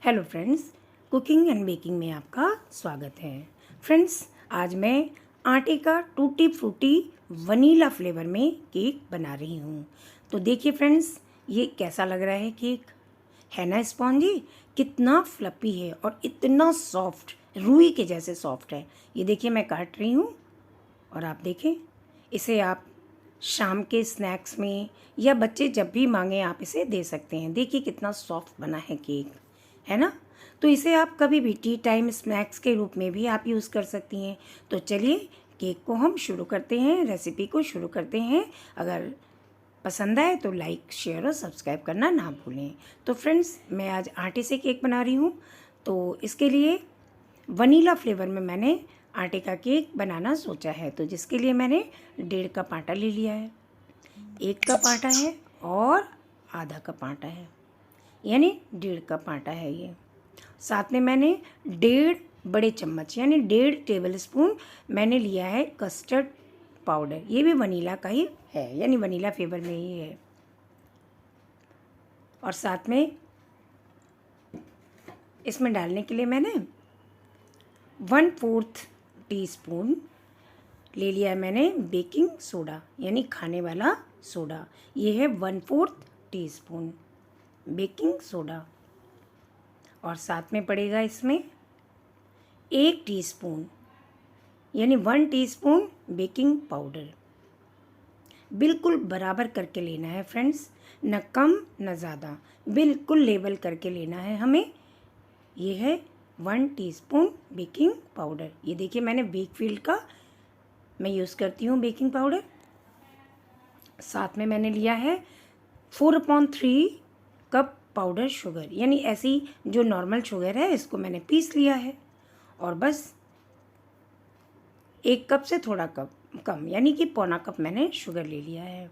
Hello friends, cooking and baking में आपका स्वागत है। फ्रेंड्स, आज मैं आटे का टूटी फ्रूटी वनीला फ्लेवर में केक बना रही हूँ। तो देखिए फ्रेंड्स, ये कैसा लग रहा है केक, है ना स्पॉन्जी, कितना फ्लपी है और इतना सॉफ्ट, रुई के जैसे सॉफ्ट है। ये देखिए मैं काट रही हूँ और आप देखें, इसे आप शाम के स्नैक्स में या बच्चे जब भी मांगें आप इसे दे सकते हैं। देखिए कितना सॉफ्ट बना है केक, है ना। तो इसे आप कभी भी टी टाइम स्नैक्स के रूप में भी आप यूज़ कर सकती हैं। तो चलिए केक को हम शुरू करते हैं, रेसिपी को शुरू करते हैं। अगर पसंद आए तो लाइक शेयर और सब्सक्राइब करना ना भूलें। तो फ्रेंड्स, मैं आज आटे से केक बना रही हूँ। तो इसके लिए वनीला फ्लेवर में मैंने आटे का केक बनाना सोचा है। तो जिसके लिए मैंने 1.5 कप आटा ले लिया है, 1 कप आटा है और आधा कप आटा है, यानी 1.5 कप आटा है ये। साथ में मैंने 1.5 बड़े चम्मच यानी 1.5 टेबल स्पून मैंने लिया है कस्टर्ड पाउडर। ये भी वनीला का ही है, यानी वनीला फ्लेवर में ही है। और साथ में इसमें डालने के लिए मैंने 1/4 टीस्पून ले लिया है मैंने बेकिंग सोडा, यानी खाने वाला सोडा। ये है 1/4 टीस्पून बेकिंग सोडा। और साथ में पड़ेगा इसमें 1 टीस्पून यानी 1 टीस्पून बेकिंग पाउडर। बिल्कुल बराबर करके लेना है फ्रेंड्स, न कम न ज़्यादा, बिल्कुल लेवल करके लेना है हमें। ये है 1 टीस्पून बेकिंग पाउडर। ये देखिए मैंने वेकफील्ड का मैं यूज़ करती हूँ बेकिंग पाउडर। साथ में मैंने लिया है 4/3 कप पाउडर शुगर, यानी ऐसी जो नॉर्मल शुगर है इसको मैंने पीस लिया है। और बस 1 कप से थोड़ा कम यानी कि पौना कप मैंने शुगर ले लिया है।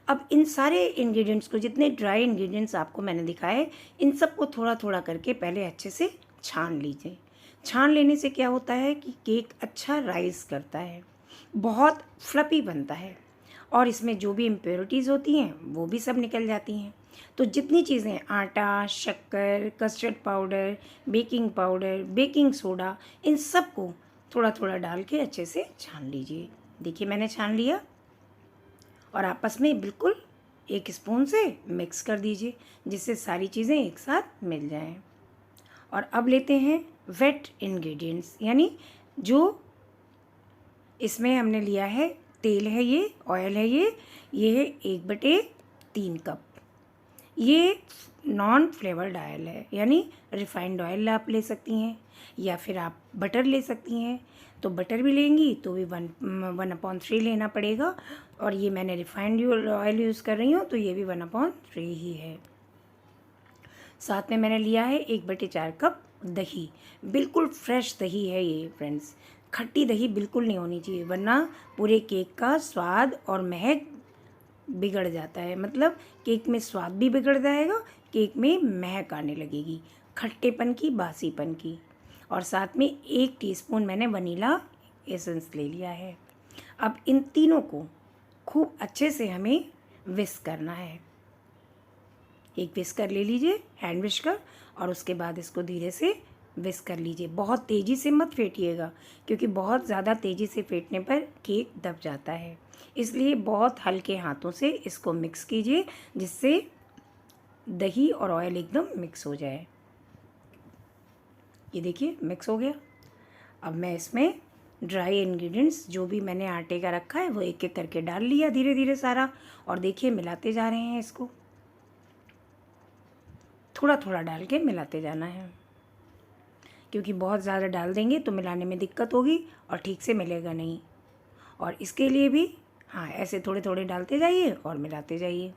अब इन सारे इंग्रेडिएंट्स को, जितने ड्राई इंग्रेडिएंट्स आपको मैंने दिखाए, इन सब को थोड़ा थोड़ा करके पहले अच्छे से छान लीजिए। छान लेने से क्या होता है कि केक अच्छा राइज करता है, बहुत फ्लपी बनता है और इसमें जो भी इम्प्योरिटीज़ होती हैं वो भी सब निकल जाती हैं। तो जितनी चीज़ें आटा, शक्कर, custard powder, baking powder, baking soda, इन सब को थोड़ा थोड़ा डाल के अच्छे से छान लीजिए। देखिए मैंने छान लिया और आपस में बिल्कुल एक स्पून से मिक्स कर दीजिए, जिससे सारी चीज़ें एक साथ मिल जाएं। और अब लेते हैं वेट इंग्रेडिएंट्स, यानी जो इसमें हमने लिया है तेल है, ये ऑयल है, ये है 1/3 कप। ये नॉन फ्लेवर्ड ऑयल है, यानी रिफाइंड ऑयल आप ले सकती हैं या फिर आप बटर ले सकती हैं। तो बटर भी लेंगी तो भी 1/3 लेना पड़ेगा। और ये मैंने रिफाइंड ऑयल यूज़ कर रही हूँ तो ये भी 1/3 ही है। साथ में मैंने लिया है 1/4 कप दही। बिल्कुल फ्रेश दही है ये फ्रेंड्स, खट्टी दही बिल्कुल नहीं होनी चाहिए, वरना पूरे केक का स्वाद और महक बिगड़ जाता है। मतलब केक में स्वाद भी बिगड़ जाएगा, केक में महक आने लगेगी खट्टेपन की, बासीपन की। और साथ में 1 टीस्पून मैंने वनीला एसेंस ले लिया है। अब इन तीनों को खूब अच्छे से हमें विस्क करना है। एक विस्कर ले लीजिए, हैंड विस्कर, और उसके बाद इसको धीरे से विस्क कर लीजिए। बहुत तेज़ी से मत फेंटिएगा, क्योंकि बहुत ज़्यादा तेज़ी से फेंटने पर केक दब जाता है। इसलिए बहुत हल्के हाथों से इसको मिक्स कीजिए, जिससे दही और ऑयल एकदम मिक्स हो जाए। ये देखिए मिक्स हो गया। अब मैं इसमें ड्राई इंग्रेडिएंट्स जो भी मैंने आटे का रखा है वो एक एक करके डाल लिया धीरे धीरे सारा। और देखिए मिलाते जा रहे हैं इसको, थोड़ा थोड़ा डाल के मिलाते जाना है, क्योंकि बहुत ज़्यादा डाल देंगे तो मिलाने में दिक्कत होगी और ठीक से मिलेगा नहीं। और इसके लिए भी हाँ, ऐसे थोड़े थोड़े डालते जाइए और मिलाते जाइए,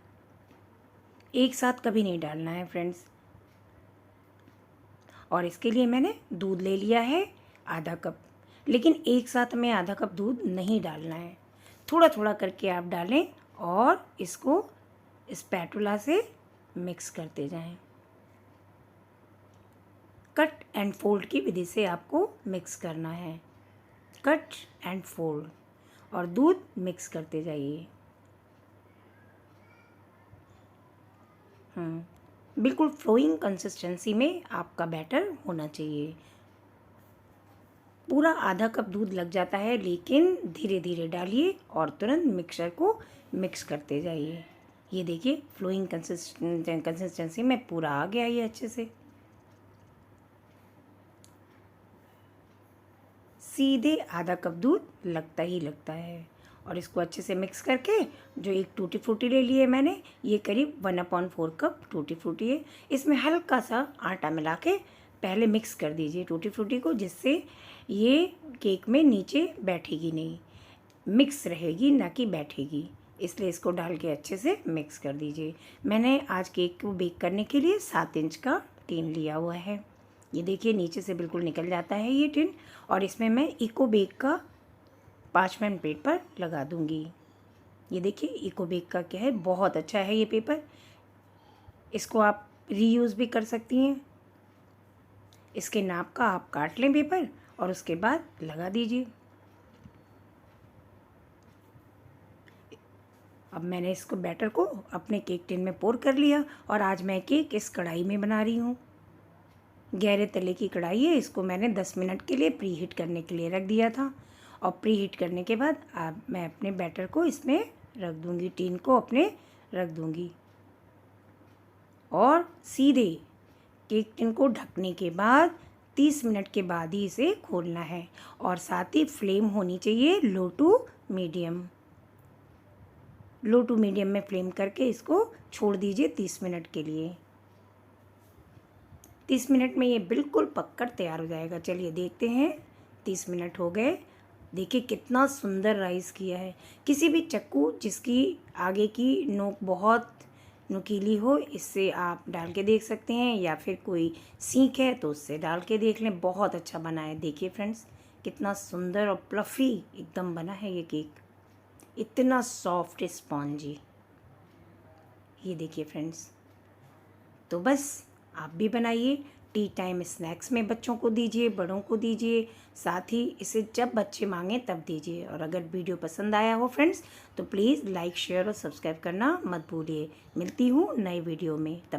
एक साथ कभी नहीं डालना है फ्रेंड्स। और इसके लिए मैंने दूध ले लिया है आधा कप, लेकिन एक साथ में आधा कप दूध नहीं डालना है, थोड़ा थोड़ा करके आप डालें और इसको स्पैटुला से मिक्स करते जाएं। कट एंड फोल्ड की विधि से आपको मिक्स करना है, कट एंड फोल्ड, और दूध मिक्स करते जाइए। बिल्कुल फ्लोइंग कंसिस्टेंसी में आपका बैटर होना चाहिए। पूरा आधा कप दूध लग जाता है, लेकिन धीरे धीरे डालिए और तुरंत मिक्सचर को मिक्स करते जाइए। ये देखिए फ्लोइंग कंसिस्टेंसी में पूरा आ गया ये अच्छे से। सीधे आधा कप दूध लगता ही लगता है। और इसको अच्छे से मिक्स करके जो एक टूटी फ्रूटी ले ली है मैंने, ये करीब 1/4 कप टूटी फ्रूटी है। इसमें हल्का सा आटा मिला के पहले मिक्स कर दीजिए टूटी फ्रूटी को, जिससे ये केक में नीचे बैठेगी नहीं, मिक्स रहेगी ना कि बैठेगी। इसलिए इसको डाल के अच्छे से मिक्स कर दीजिए। मैंने आज केक को बेक करने के लिए 7 इंच का टिन लिया हुआ है। ये देखिए नीचे से बिल्कुल निकल जाता है ये टिन। और इसमें मैं इको बेक का 5 मिनट प्लेट पर लगा दूंगी। ये देखिए इको बेक का क्या है, बहुत अच्छा है ये पेपर। इसको आप रीयूज़ भी कर सकती हैं। इसके नाप का आप काट लें पेपर और उसके बाद लगा दीजिए। अब मैंने इसको बैटर को अपने केक टिन में पोर कर लिया और आज मैं केक इस कढ़ाई में बना रही हूँ। गहरे तले की कढ़ाई है, इसको मैंने 10 मिनट के लिए प्री हीट करने के लिए रख दिया था। और प्री हीट करने के बाद अब मैं अपने बैटर को इसमें रख दूँगी, टिन को अपने रख दूँगी और सीधे केक टिन को ढकने के बाद 30 मिनट के बाद ही इसे खोलना है। और साथ ही फ्लेम होनी चाहिए low to medium. Low to medium में फ्लेम करके इसको छोड़ दीजिए 30 मिनट के लिए। 30 मिनट में ये बिल्कुल पककर तैयार हो जाएगा। चलिए देखते हैं। 30 मिनट हो गए। देखिए कितना सुंदर राइस किया है। किसी भी चक्कू जिसकी आगे की नोक बहुत नुकीली हो, इससे आप डाल के देख सकते हैं, या फिर कोई सीख है तो उससे डाल के देख लें। बहुत अच्छा बना है। देखिए फ्रेंड्स कितना सुंदर और प्लफ़ी एकदम बना है ये केक, इतना सॉफ्ट स्पॉन्जी। ये देखिए फ्रेंड्स, तो बस आप भी बनाइए। टी टाइम स्नैक्स में बच्चों को दीजिए, बड़ों को दीजिए, साथ ही इसे जब बच्चे मांगें तब दीजिए। और अगर वीडियो पसंद आया हो फ्रेंड्स तो प्लीज़ लाइक शेयर और सब्सक्राइब करना मत भूलिए। मिलती हूँ नए वीडियो में। तब